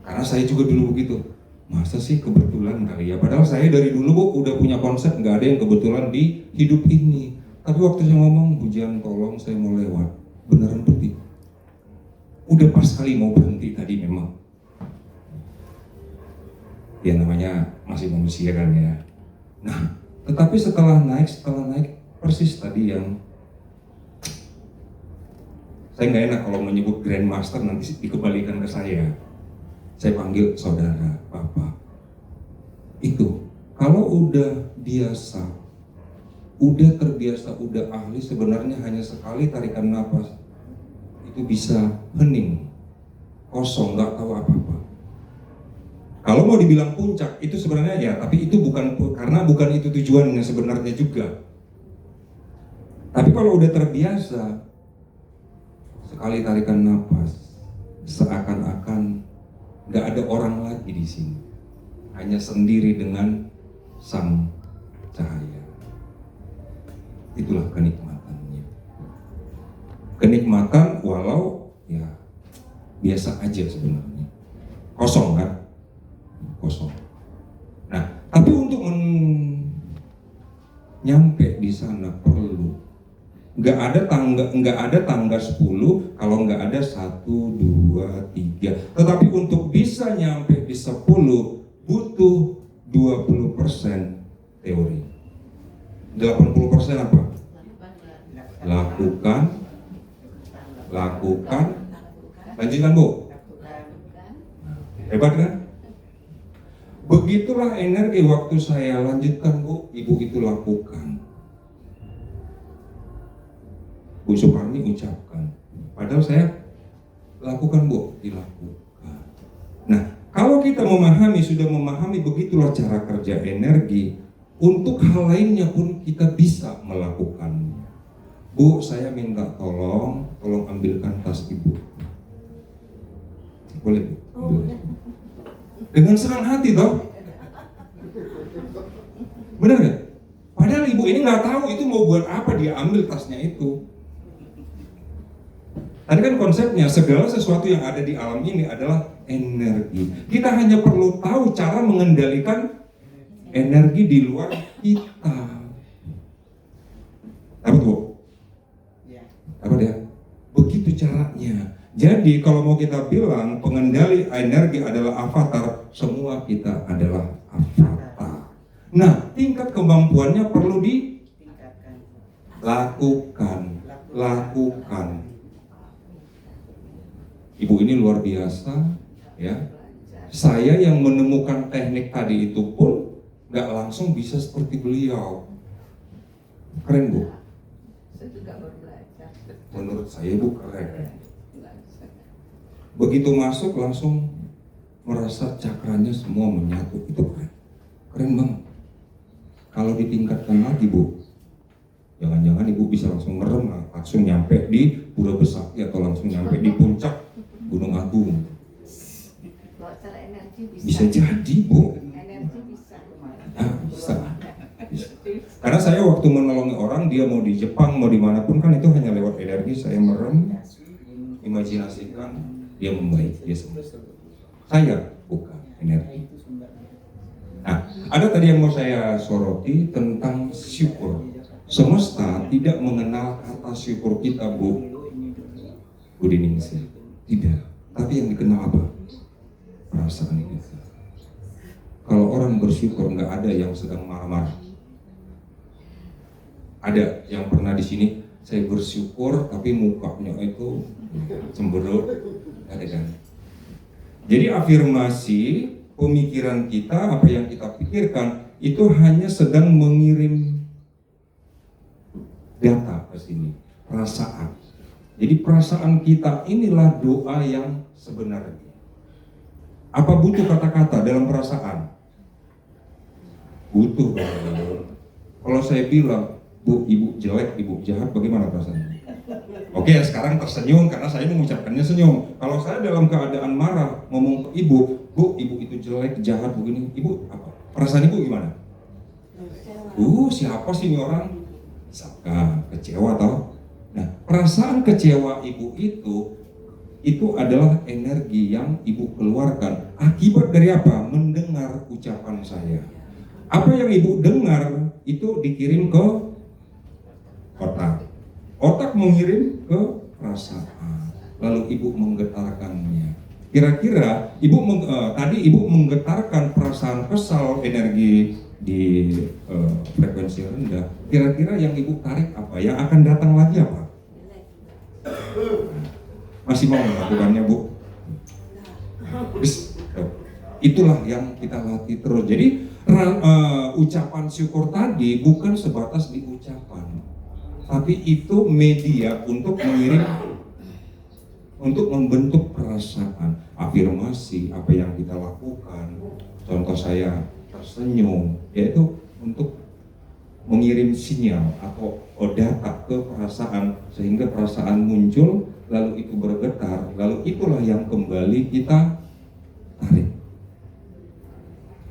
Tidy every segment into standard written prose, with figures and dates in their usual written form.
Karena saya juga dulu begitu. Masa sih kebetulan kali ya? Padahal saya dari dulu Bu udah punya konsep nggak ada yang kebetulan di hidup ini. Tapi waktu saya ngomong hujan tolong saya mau lewat, beneran berhenti. Udah pas kali mau berhenti tadi memang. Ya namanya masih manusia kan ya. Nah, tetapi setelah naik persis tadi yang saya nggak enak kalau menyebut grandmaster nanti dikembalikan ke saya. Saya panggil saudara, papa. Itu kalau udah biasa, udah terbiasa, udah ahli, sebenarnya hanya sekali tarikan napas itu bisa hening, kosong, nggak tahu apa-apa. Kalau mau dibilang puncak itu sebenarnya ya, tapi itu bukan karena bukan itu tujuannya sebenarnya juga. Tapi kalau udah terbiasa, sekali tarikan napas, seakan-akan nggak ada orang lagi di sini, hanya sendiri dengan sang cahaya. Itulah kenikmatannya. Kenikmatan walau ya biasa aja sebenarnya, kosong kan? Kosong. Nah, tapi untuk nyampe di sana perlu nggak ada tangga 10 kalau nggak ada 1, 2, 3. Tetapi untuk bisa nyampe di 10 butuh 20% teori. 80% apa? Lakukan. Lanjutkan Bu. Hebat kan? Begitulah energi waktu saya lanjutkan Bu, Ibu itu lakukan. Bu Suparni ucapkan. Padahal saya lakukan Bu, dilakukan. Nah, kalau kita sudah memahami begitulah cara kerja energi, untuk hal lainnya pun kita bisa melakukannya. Bu, saya minta tolong ambilkan tas Ibu. Boleh Bu? Dengan senang hati toh. Benar gak? Padahal ibu ini nggak tahu itu mau buat apa dia ambil tasnya itu. Tadi kan konsepnya segala sesuatu yang ada di alam ini adalah energi. Kita hanya perlu tahu cara mengendalikan energi di luar kita. Apa tuh? Apa dia? Begitu caranya. Jadi kalau mau kita bilang pengendali energi adalah avatar, semua kita adalah avatar. Nah, tingkat kemampuannya perlu lakukan. Ibu ini luar biasa, ya. Saya yang menemukan teknik tadi itu pun nggak langsung bisa seperti beliau. Keren Bu. Saya juga baru belajar. Menurut saya Bu keren. Begitu masuk langsung merasa cakranya semua menyatu, itu keren banget. Kalau ditingkatkan lagi Bu, jangan-jangan Ibu bisa langsung merem, langsung nyampe di Pura Besaki atau langsung nyampe di puncak Gunung Agung. Kalau secara energi Bisa jadi Bu. Energi bisa. Nah, bisa. Karena saya waktu menolongi orang, dia mau di Jepang, mau dimanapun kan itu hanya lewat energi. Saya merem, imajinasikan dia membaik, dia sembuh. Saya bukan energi. Nah, ada tadi yang mau saya soroti tentang syukur. Semesta tidak mengenal kata syukur kita, Bu Diningsih. Tidak. Tapi yang dikenal apa? Perasaan kita. Kalau orang bersyukur, nggak ada yang sedang marah-marah. Ada yang pernah di sini, saya bersyukur tapi mukanya itu cemberut, ada kan? Jadi afirmasi pemikiran kita, apa yang kita pikirkan itu hanya sedang mengirim data ke sini, perasaan. Jadi perasaan kita inilah doa yang sebenarnya. Apa butuh kata-kata dalam perasaan? Butuh. Kalau saya bilang, Bu, Ibu jelek, Ibu jahat, bagaimana perasaannya? Oke, sekarang tersenyum karena saya mengucapkannya senyum. Kalau saya dalam keadaan marah ngomong ke Ibu, Bu, Ibu itu jelek, jahat, begini, Ibu apa? Perasaan Ibu gimana? Siapa sih ini orang? Kecewa tau? Nah, perasaan kecewa Ibu itu itu adalah energi yang ibu keluarkan. Akibat dari apa? Mendengar ucapan saya. Apa yang ibu dengar itu dikirim ke otak. Otak mengirim ke perasaan. Lalu ibu menggetarkannya. Kira-kira tadi ibu menggetarkan perasaan kesal, energi di frekuensi rendah. Kira-kira yang ibu tarik apa? Yang akan datang lagi apa? Masih mau melakukannya, Bu? Itulah yang kita latih terus. Jadi ucapan syukur tadi bukan sebatas di ucapan, tapi itu media untuk mengirim, untuk membentuk perasaan, afirmasi apa yang kita lakukan. Contoh saya tersenyum, yaitu untuk mengirim sinyal atau data ke perasaan sehingga perasaan muncul, lalu itu bergetar, lalu itulah yang kembali kita tarik.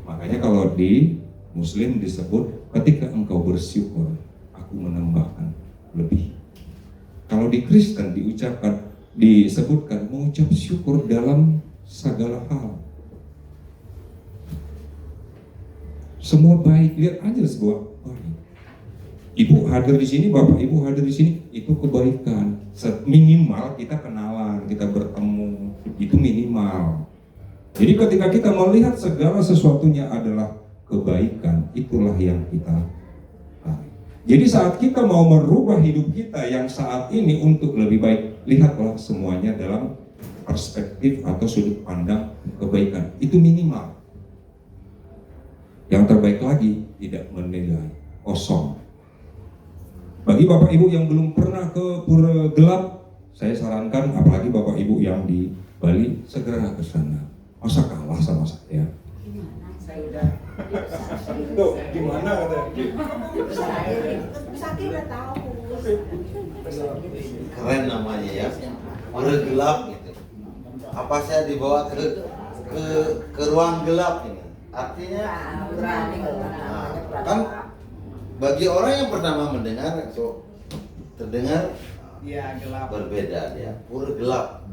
Makanya kalau di Muslim disebut ketika engkau bersyukur, aku menambahkan lebih. Kalau di Kristen disebutkan mengucap syukur dalam segala hal. Semua baik, lihat aja sebuah baik. Ibu hadir di sini, Bapak Ibu hadir di sini, itu kebaikan. Minimal kita kenalan, kita bertemu, itu minimal. Jadi ketika kita melihat segala sesuatunya adalah kebaikan, itulah yang kita tarik. Jadi saat kita mau merubah hidup kita yang saat ini untuk lebih baik, lihatlah semuanya dalam perspektif atau sudut pandang kebaikan. Itu minimal. Yang terbaik lagi, tidak menilai, kosong. Bagi Bapak Ibu yang belum pernah ke Pura Gelap, saya sarankan, apalagi Bapak Ibu yang di Bali, segera ke sana. Masa kalah sama saya? Gimana? Saya udah Tuh, gimana katanya? Sakit udah tahu. Keren namanya ya, Pura Gelap gitu. Apa saya dibawa ke ruang gelap ini? Artinya, kan bagi orang yang pertama mendengar, so terdengar Iya, gelap. berbeda dia, pura gelap.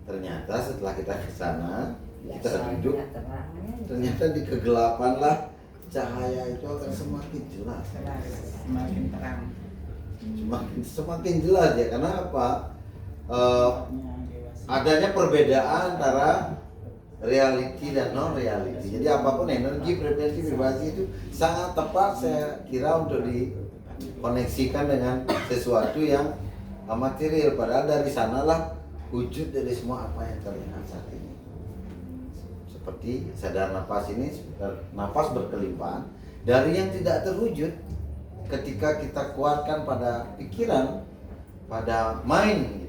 Ternyata setelah kita ke sana, kita duduk, ternyata di kegelapan lah cahaya itu akan semakin jelas. Semakin terang. Semakin jelas ya, karena apa? Adanya perbedaan antara reality dan non reality. Jadi apapun energi, frekuensi, vibrasi itu sangat tepat saya kira untuk dikoneksikan dengan sesuatu yang material. Padahal dari sanalah wujud dari semua apa yang terlihat saat ini. Seperti sadar nafas ini, nafas berkelimpahan dari yang tidak terwujud. Ketika kita kuatkan pada pikiran, pada mind,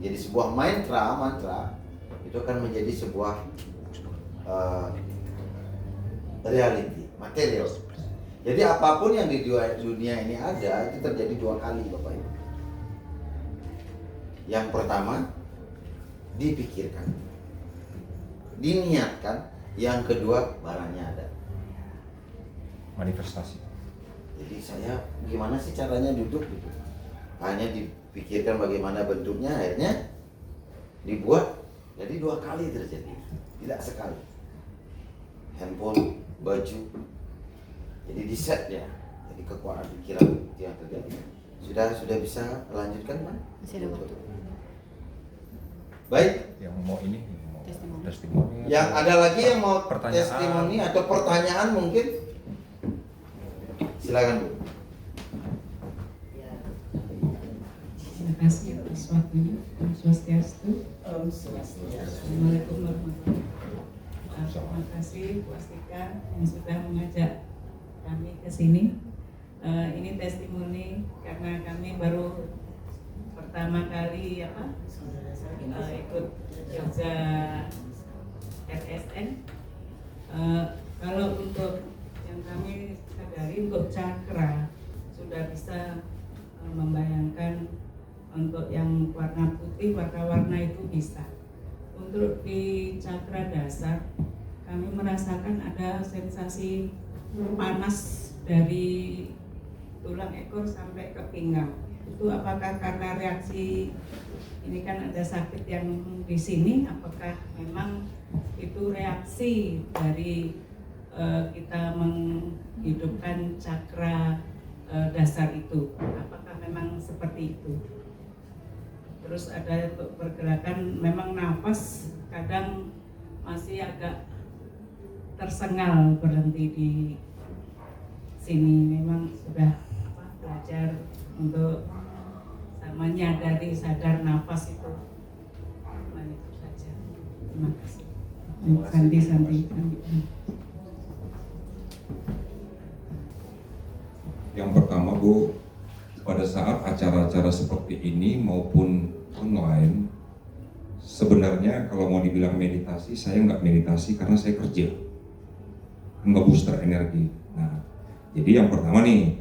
jadi sebuah mantra itu akan menjadi sebuah reality, material. Jadi apapun yang di dunia ini ada, itu terjadi dua kali Bapak Ibu. Yang pertama, dipikirkan, diniatkan. Yang kedua, barangnya ada. Manifestasi. Jadi saya gimana sih caranya duduk gitu? Hanya dipikirkan bagaimana bentuknya, akhirnya dibuat. Jadi dua kali terjadi, tidak sekali. Handphone, baju, jadi di set ya. Jadi kekuatan pikiran itu yang terjadi. Sudah bisa lanjutkan, Pak? Masih ada waktu. Baik. Yang mau ini, mau Testimoni. testimoni. Yang ada lagi yang mau Pertanyaan. testimoni atau pertanyaan mungkin? Silakan Bu. Terima kasih atas waktunya. Om Swastiastu. Assalamualaikum warahmatullahi wabarakatuh. Terima kasih Wastika yang sudah mengajak kami ke sini. Ini testimoni karena kami baru pertama kali ikut Jogja RSN. Kalau untuk yang kami sadari untuk cakra sudah bisa membayangkan. Untuk yang warna putih, warna-warna itu bisa. Untuk di cakra dasar, kami merasakan ada sensasi panas dari tulang ekor sampai ke pinggang. Itu apakah karena reaksi ini kan ada sakit yang di sini, apakah memang itu reaksi dari kita menghidupkan cakra dasar itu, apakah memang seperti itu? Terus ada pergerakan, memang nafas kadang masih agak tersengal berhenti di sini. Memang sudah belajar untuk menyadari, sadar nafas itu. Nah, itu saja. Terima kasih. Santi. Yang pertama Bu, pada saat acara-acara seperti ini maupun online, sebenarnya kalau mau dibilang meditasi, saya nggak meditasi karena saya kerja, nggak booster energi. Nah, jadi yang pertama nih,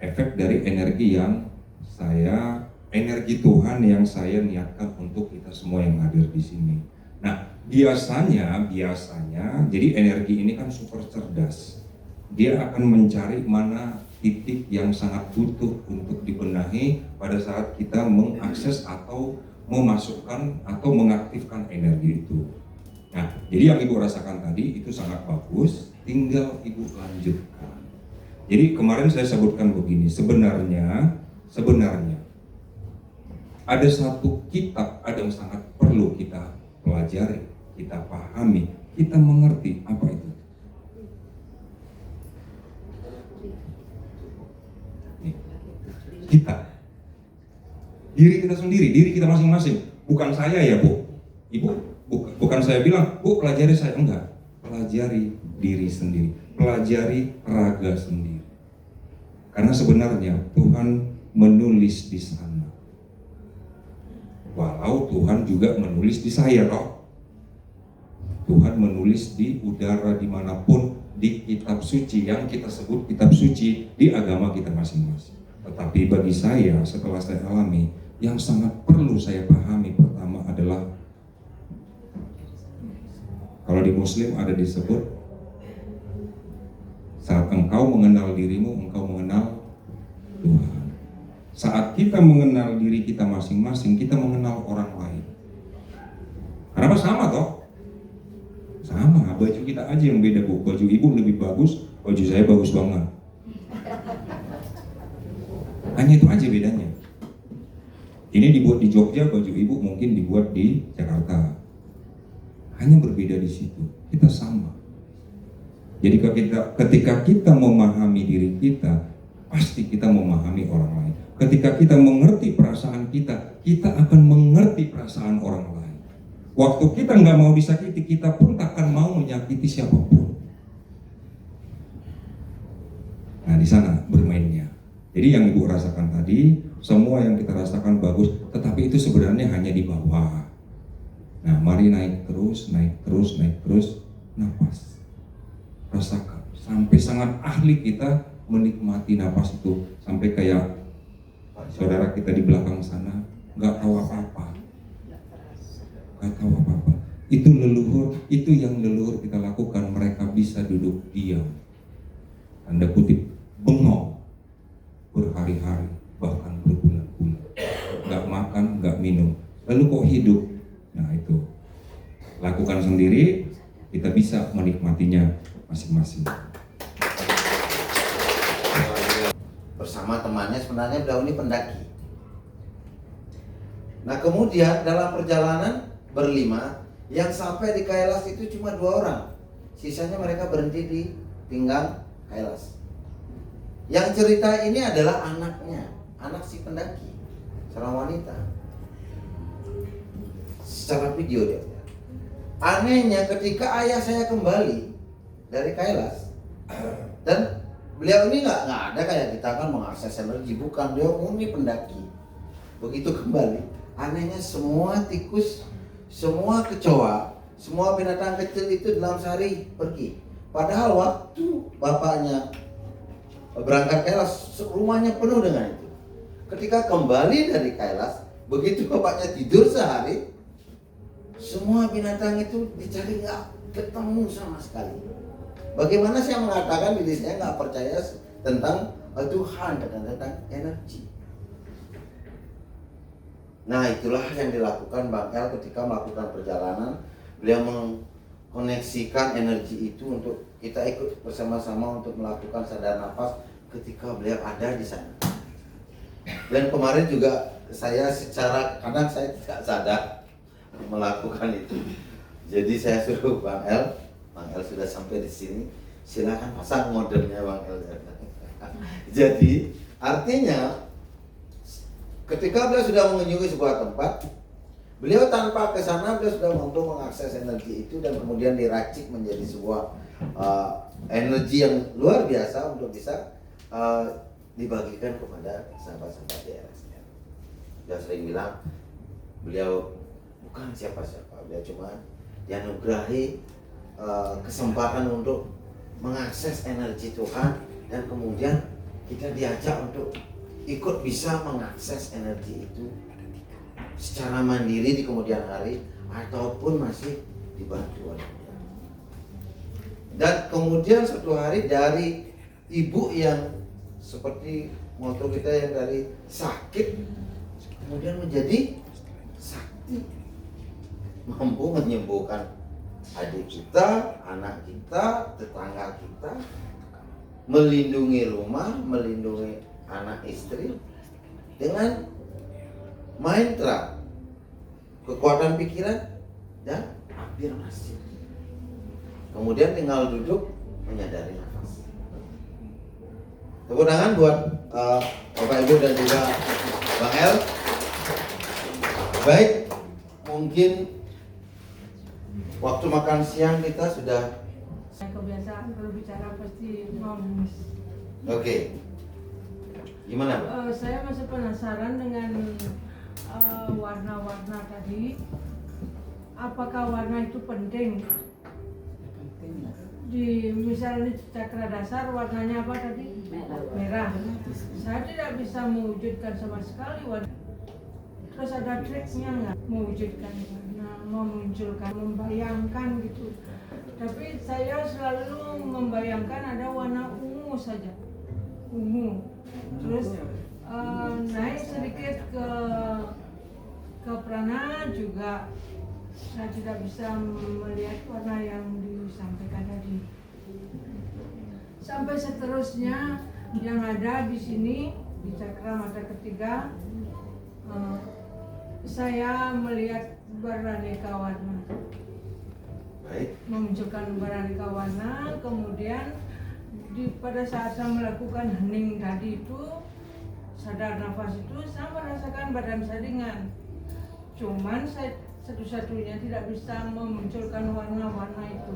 efek dari energi energi Tuhan yang saya niatkan untuk kita semua yang hadir di sini. Nah, biasanya, jadi energi ini kan super cerdas. Dia akan mencari mana titik yang sangat butuh untuk dibenahi pada saat kita mengakses atau memasukkan atau mengaktifkan energi itu. Nah, jadi yang Ibu rasakan tadi itu sangat bagus, tinggal Ibu lanjutkan. Jadi kemarin saya sebutkan begini, sebenarnya ada satu kitab ada yang sangat perlu kita pelajari, kita pahami, kita mengerti apa itu. Kita, diri kita sendiri, diri kita masing-masing, bukan saya ya Bu, Ibu, bukan saya bilang, Bu pelajari saya, enggak, pelajari diri sendiri, pelajari raga sendiri, karena sebenarnya Tuhan menulis di sana, walau Tuhan juga menulis di saya toh, Tuhan menulis di udara dimanapun, di kitab suci yang kita sebut kitab suci di agama kita masing-masing. Tetapi bagi saya, setelah saya alami, yang sangat perlu saya pahami pertama adalah, kalau di Muslim ada disebut, saat engkau mengenal dirimu, engkau mengenal Tuhan. Saat kita mengenal diri kita masing-masing, kita mengenal orang lain. Kenapa sama toh? Sama, baju kita aja yang beda Bu. Baju Ibu lebih bagus, baju saya bagus banget. Hanya itu aja bedanya. Ini dibuat di Jogja, baju Ibu mungkin dibuat di Jakarta. Hanya berbeda di situ. Kita sama. Jadi ketika kita memahami diri kita, pasti kita memahami orang lain. Ketika kita mengerti perasaan kita, kita akan mengerti perasaan orang lain. Waktu kita nggak mau disakiti, kita pun takkan mau menyakiti siapapun. Nah, di sana bermainnya. Jadi yang Ibu rasakan tadi, semua yang kita rasakan bagus, tetapi itu sebenarnya hanya di bawah. Nah, mari naik terus, napas. Rasakan, sampai sangat ahli kita menikmati napas itu. Sampai kayak saudara kita di belakang sana, nggak tahu apa-apa. Itu leluhur, itu yang leluhur kita lakukan, mereka bisa duduk diam. Tanda kutip, bengong. Berhari-hari, bahkan berbulan-bulan, nggak makan, nggak minum, lalu kok hidup? Nah itu, lakukan sendiri, kita bisa menikmatinya masing-masing. Bersama temannya, sebenarnya beliau ini pendaki. Nah kemudian dalam perjalanan berlima, yang sampai di Kailas itu cuma 2 orang, sisanya mereka berhenti di pinggang Kailas. Yang cerita ini adalah anaknya, anak si pendaki, seorang wanita. Secara video dia. Anehnya ketika ayah saya kembali dari Kailas, dan beliau ini nggak ada kayak kita kan mengakses energi, bukan, beliau murni pendaki. Begitu kembali, anehnya semua tikus, semua kecoa, semua binatang kecil itu dalam sehari pergi. Padahal waktu bapaknya berangkat Kailas, rumahnya penuh dengan itu. Ketika kembali dari Kailas, begitu bapaknya tidur sehari, semua binatang itu dicari nggak ketemu sama sekali. Bagaimana saya mengatakan diri saya nggak percaya tentang Tuhan dan tentang energi? Nah itulah yang dilakukan Bang El ketika melakukan perjalanan. Beliau mengkoneksikan energi itu untuk kita ikut bersama-sama untuk melakukan sadar nafas ketika beliau ada di sana. Dan kemarin juga saya secara kadang saya tidak sadar melakukan itu. Jadi saya suruh Bang El sudah sampai di sini, silakan pasang modemnya Bang El. Jadi artinya ketika beliau sudah mengunjungi sebuah tempat, beliau tanpa ke sana beliau sudah mampu mengakses energi itu dan kemudian diracik menjadi sebuah energi yang luar biasa untuk bisa dibagikan kepada sahabat-sahabat di RSN. Dia sering bilang beliau bukan siapa-siapa, beliau cuma dianugerahi kesempatan untuk mengakses energi Tuhan dan kemudian kita diajak untuk ikut bisa mengakses energi itu secara mandiri di kemudian hari ataupun masih dibantu oleh Dia. Dan kemudian suatu hari dari ibu yang seperti moto kita yang dari sakit kemudian menjadi sakti, mampu menyembuhkan adik kita, anak kita, tetangga kita, melindungi rumah, melindungi anak istri dengan mantra kekuatan pikiran dan afirmasi. Kemudian tinggal duduk menyadari nafas. Tepuk tangan buat Bapak Ibu dan juga Bang El. Baik, mungkin waktu makan siang kita sudah. Kebiasaan kalau bicara pasti ngomong. Oke. Gimana, Pak? Saya masih penasaran dengan warna-warna tadi. Apakah warna itu penting? Di misalnya di cakra dasar warnanya apa tadi? Merah. Saya tidak bisa mewujudkan sama sekali warna. Terus ada triknya nggak? Mewujudkan warna, memunculkan, membayangkan gitu. Tapi saya selalu membayangkan ada warna ungu saja. Ungu. Terus naik sedikit ke prana juga saya tidak bisa melihat warna yang disampaikan tadi. Sampai seterusnya yang ada di sini di cakra mata ketiga, saya melihat beraneka warna. Baik. Memunculkan beraneka warna, kemudian pada saat saya melakukan hening tadi itu, sadar nafas itu, saya merasakan badan saya ringan. Cuman saya satu-satunya tidak bisa memunculkan warna-warna itu.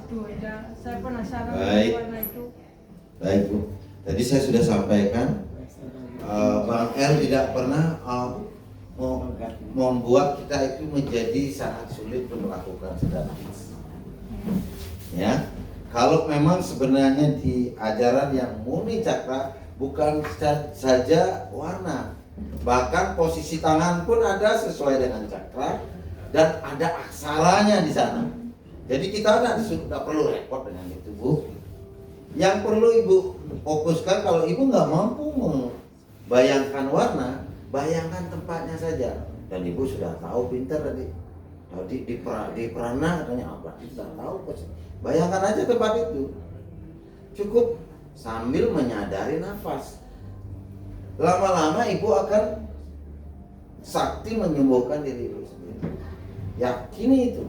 Itu aja, saya penasaran dengan warna itu. Baik Bu, tadi saya sudah sampaikan Bang El tidak pernah membuat kita itu menjadi sangat sulit untuk melakukan sadar nafas. Ya, kalau memang sebenarnya di ajaran yang murni cakra bukan saja warna, bahkan posisi tangan pun ada sesuai dengan cakra dan ada aksaranya di sana. Jadi kita tidak perlu repot dengan itu Bu. Yang perlu Ibu fokuskan, kalau Ibu nggak mampu membayangkan warna, bayangkan tempatnya saja. Dan Ibu sudah tahu pintar tadi. Di prana katanya apa? Kita tahu. Bayangkan aja tempat itu. Cukup sambil menyadari nafas. Lama-lama Ibu akan sakti menyembuhkan diri Ibu sendiri. Yakini itu.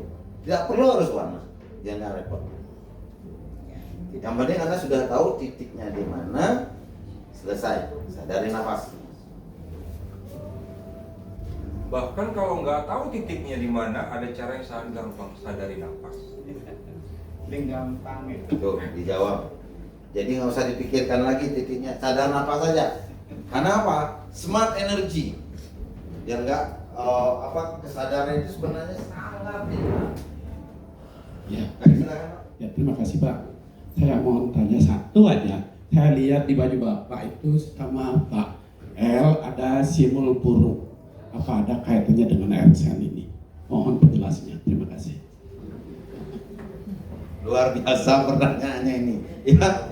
Tidak perlu harus warna. Jangan repot. Yang penting Anda sudah tahu titiknya di mana. Selesai. Sadari nafas. Bahkan kalau nggak tahu titiknya di mana, ada cara yang sangat gampang, sadari nafas. Paling gampang itu. Tuh, dijawab. Jadi nggak usah dipikirkan lagi titiknya, sadar nafas saja. Karena apa? Smart energy. Biar nggak kesadaran itu sebenarnya sangat tinggi. Ya, Silakan Pak. ya terima kasih Pak. Saya mau tanya satu aja. Saya lihat di baju Bapak itu sama Pak L ada simbol burung. Apa ada kaitannya dengan RSN ini? Mohon penjelasannya. Terima kasih. Luar biasa pertanyaannya ini. Ya.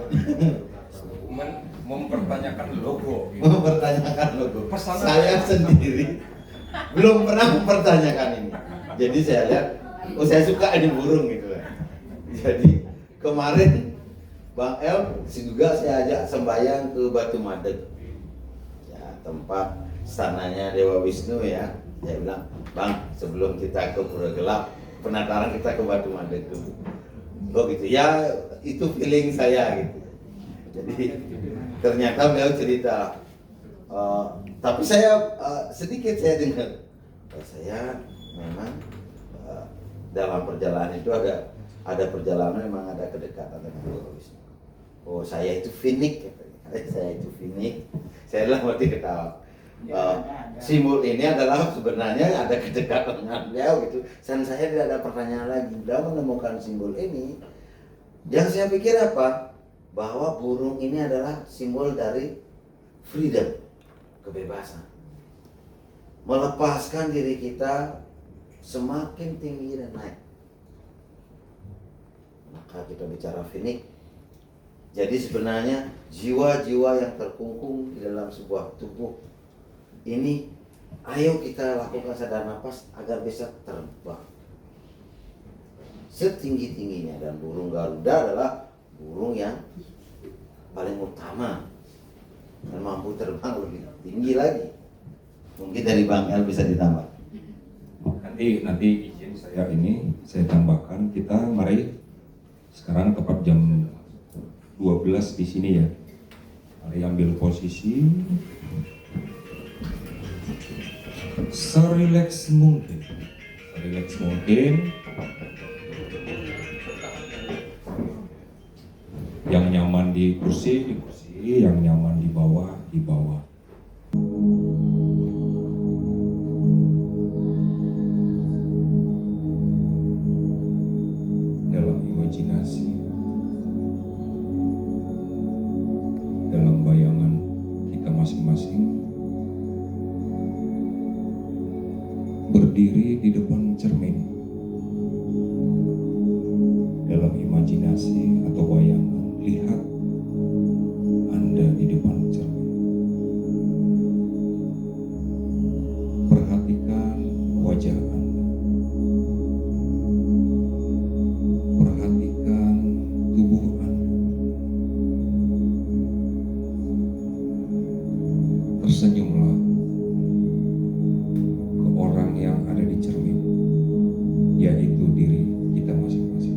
Mempertanyakan logo. Mempertanyakan logo. Pesanan Saya apa? sendiri belum pernah mempertanyakan ini. Jadi saya lihat, oh saya suka ini burung gitu kan. Jadi kemarin Bang El juga saya ajak sembahyang ke Batu Madeg, ya tempat istananya Dewa Wisnu ya. Saya bilang, Bang, sebelum kita ke Pura Gelap, penataran kita ke Batu Madeg dulu. Oh gitu ya, itu feeling saya gitu. Jadi ternyata beliau cerita, tapi saya sedikit saya dengar, saya memang dalam perjalanan itu ada perjalanan memang ada kedekatan dengan Dewa Wisnu. Oh saya itu finik, saya itu finik. Saya dalam hati ketawa. Simbol ini adalah sebenarnya ada kedekatan dengan beliau gitu. Dan saya tidak ada pertanyaan lagi. Beliau menemukan simbol ini. Yang saya pikir apa? Bahwa burung ini adalah simbol dari freedom, kebebasan. Melepaskan diri kita semakin tinggi dan naik. Maka kita bicara finik. Jadi sebenarnya jiwa-jiwa yang terkungkung di dalam sebuah tubuh ini, ayo kita lakukan sadar nafas agar bisa terbang setinggi-tingginya. Dan burung Garuda adalah burung yang paling utama dan mampu terbang lebih tinggi lagi. Mungkin dari Bang El bisa ditambah. Nanti izin saya tambahkan, kita mari sekarang tepat jam 12 di sini ya. Mari ambil posisi serileks mungkin. Yang nyaman di kursi, yang nyaman di bawah. Dalam imajinasi, dalam bayangan kita masing-masing, berdiri di depan cermin. Dalam imajinasi atau bayangan, lihat Anda di depan cermin. Perhatikan wajah Anda. Perhatikan tubuh Anda. Tersenyumlah ke orang yang ada di cermin, yaitu diri kita masing-masing.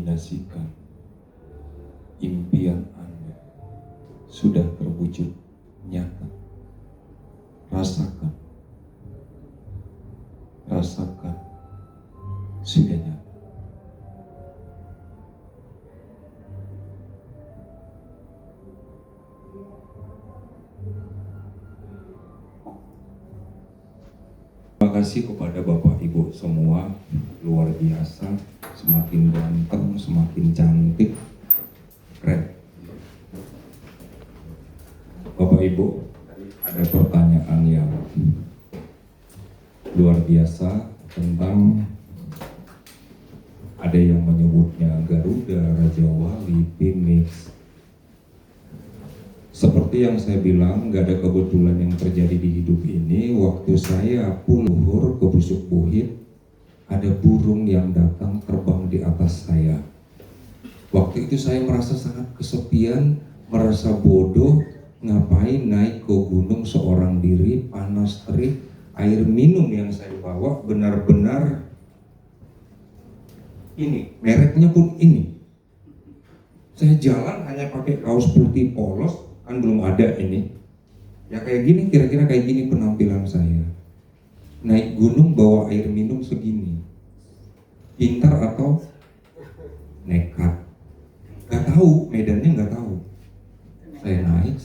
mengimajinasikan impian Anda sudah terwujud nyata. Rasakan. Rasakan. Sudah nyata. Terima kasih kepada Bapak Ibu semua, luar biasa, semakin ganteng, semakin cantik, keren. Bapak Ibu, ada pertanyaan yang luar biasa tentang ada yang menyebutnya Garuda, Raja Wali, Phoenix. Seperti yang saya bilang, nggak ada kebetulan yang terjadi di hidup ini. Waktu saya luhur ke Busuk Buhit, ada burung yang datang terbang di atas saya. Waktu itu saya merasa sangat kesepian, merasa bodoh, ngapain naik ke gunung seorang diri, panas terik, air minum yang saya bawa benar-benar ini, mereknya pun ini. Saya jalan hanya pakai kaos putih polos, kan belum ada ini. Ya kayak gini, kira-kira kayak gini penampilan saya. Naik gunung bawa air minum segini. Pintar atau nekat? Gak tahu, medannya gak tahu. Saya naik.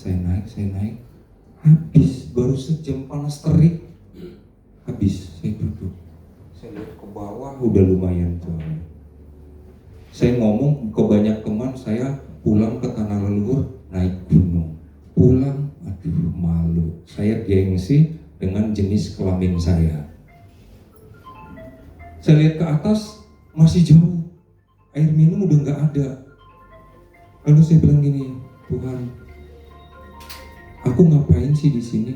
Habis, baru sejam panas terik. Habis, saya duduk. Saya lihat ke bawah, udah lumayan soalnya. Saya ngomong ke banyak teman, saya pulang ke tanah leluhur, naik gunung. Pulang, aduh malu. Saya gengsi dengan jenis kelamin saya. Saya lihat ke atas, masih jauh. Air minum udah gak ada. Lalu saya bilang gini, Tuhan, aku ngapain sih di sini?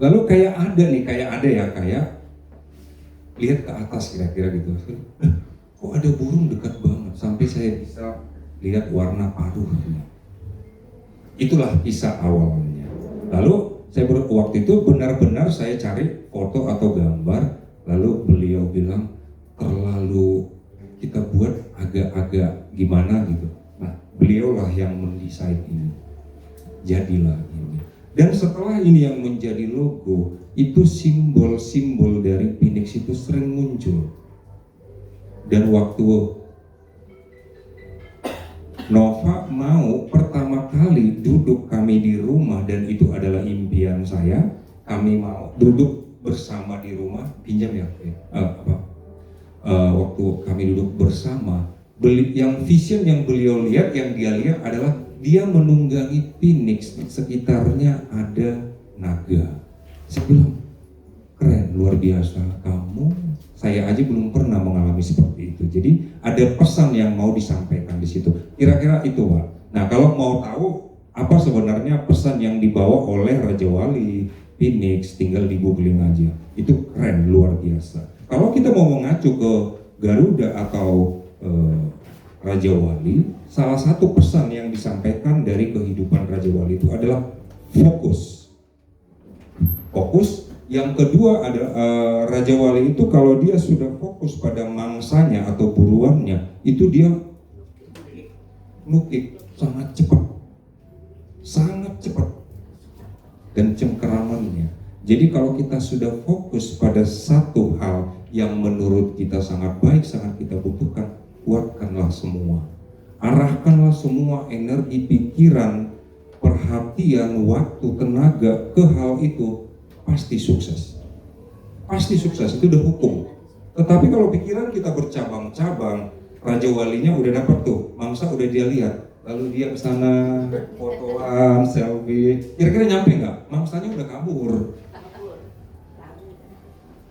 Lalu kayak lihat ke atas kira-kira gitu. Kok ada burung dekat banget sampai saya bisa lihat warna paruhnya. Itulah kisah awalnya. Lalu waktu itu benar-benar saya cari foto atau gambar. Lalu beliau bilang terlalu kita buat agak-agak gimana gitu. Nah, beliaulah yang mendesain ini. Jadilah ini. Dan setelah ini yang menjadi logo, itu simbol-simbol dari Phoenix itu sering muncul. Dan waktu Nova mau pertama kali duduk kami di rumah, dan itu adalah impian saya, kami mau duduk bersama di rumah, pinjam ya, waktu kami duduk bersama, yang vision yang beliau lihat, yang dia lihat adalah dia menunggangi Phoenix, sekitarnya ada naga. Saya bilang, keren, luar biasa kamu. Saya aja belum pernah mengalami seperti itu. Jadi ada pesan yang mau disampaikan di situ. Kira-kira itu, Pak. Nah, kalau mau tahu apa sebenarnya pesan yang dibawa oleh Raja Wali, Phoenix, tinggal di googling aja. Itu keren, luar biasa. Kalau kita mau mengacu ke Garuda atau Raja Wali, salah satu pesan yang disampaikan dari kehidupan Raja Wali itu adalah fokus. Fokus. Yang kedua adalah Raja Wali itu kalau dia sudah fokus pada mangsanya atau buruannya, itu dia nukik sangat cepat dan cengkeramannya. Jadi kalau kita sudah fokus pada satu hal yang menurut kita sangat baik, sangat kita butuhkan, kuatkanlah semua, arahkanlah semua energi, pikiran, perhatian, waktu, tenaga ke hal itu. Pasti sukses, itu udah hukum. Tetapi kalau pikiran kita bercabang-cabang, Raja Walinya udah dapat tuh, mangsa udah dia lihat, lalu dia kesana fotoan, selfie, kira-kira nyampe nggak? Mangsanya udah kabur.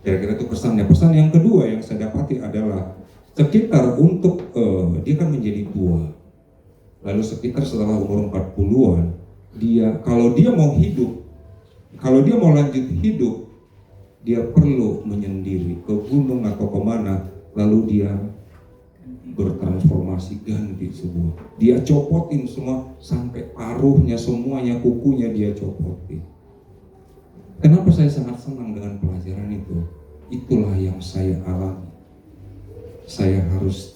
Kira-kira itu pesannya. Pesan yang kedua yang saya dapati adalah sekitar untuk dia kan menjadi tua, lalu sekitar setelah umur 40-an, kalau dia mau hidup, kalau dia mau lanjut hidup, dia perlu menyendiri ke gunung atau kemana, lalu dia bertransformasi, ganti semua. Dia copotin semua, sampai paruhnya, semuanya, kukunya dia copotin. Kenapa saya sangat senang dengan pelajaran itu? itulah yang saya alami. Saya harus